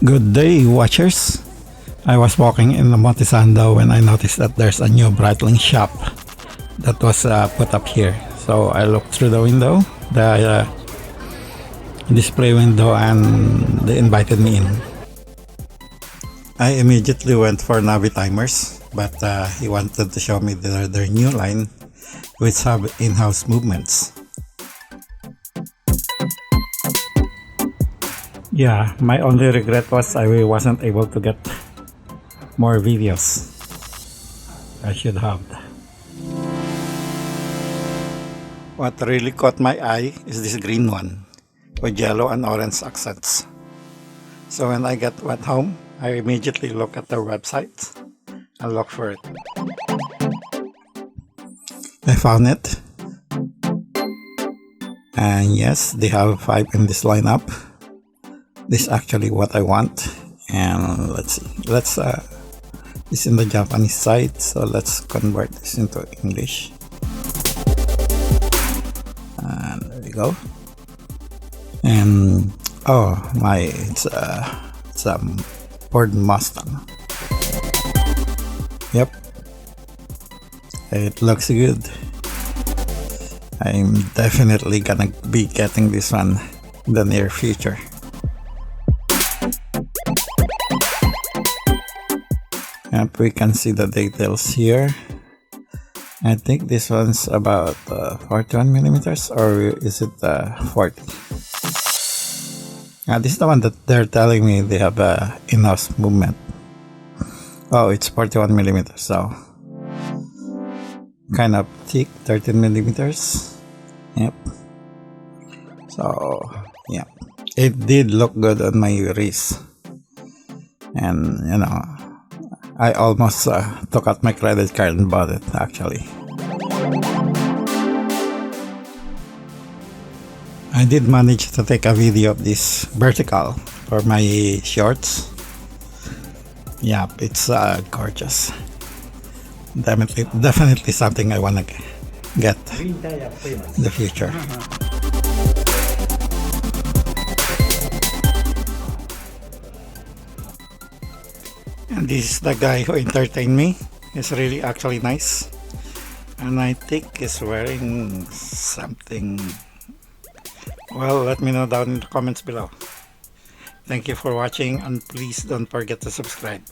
Good day, watchers. I was walking in the Montesando when I noticed that there's a new Breitling shop that was put up here. So I looked through the window, the display window, and they invited me in. I immediately went for Navi timers, but he wanted to show me their new line, which have in-house movements. Yeah, my only regret was I wasn't able to get more videos. I should have. What really caught my eye is this green one with yellow and orange accents. So when I went home, I immediately looked at their website and looked for it. I found it. And yes, they have 5 in this lineup. This is actually what I want. And let's see. It's in the Japanese side, so let's convert this into English. And there we go. And oh my, it's a Ford Mustang. Yep, it looks good. I'm definitely gonna be getting this one in the near future. Yep, we can see the details here. I think this one's about 41 millimeters, or is it 40? This is the one that they're telling me they have in-house movement. Oh, it's 41 millimeters, so kind of thick, 13 millimeters. Yep. So yeah, it did look good on my wrist, and you know, I almost took out my credit card and bought it actually. I did manage to take a video of this vertical for my shorts. Yep, it's gorgeous. Definitely something I wanna get in the future. And this is the guy who entertained me. He's really actually nice, and I think he's wearing something. Well, let me know down in the comments below. Thank you for watching, and please don't forget to subscribe.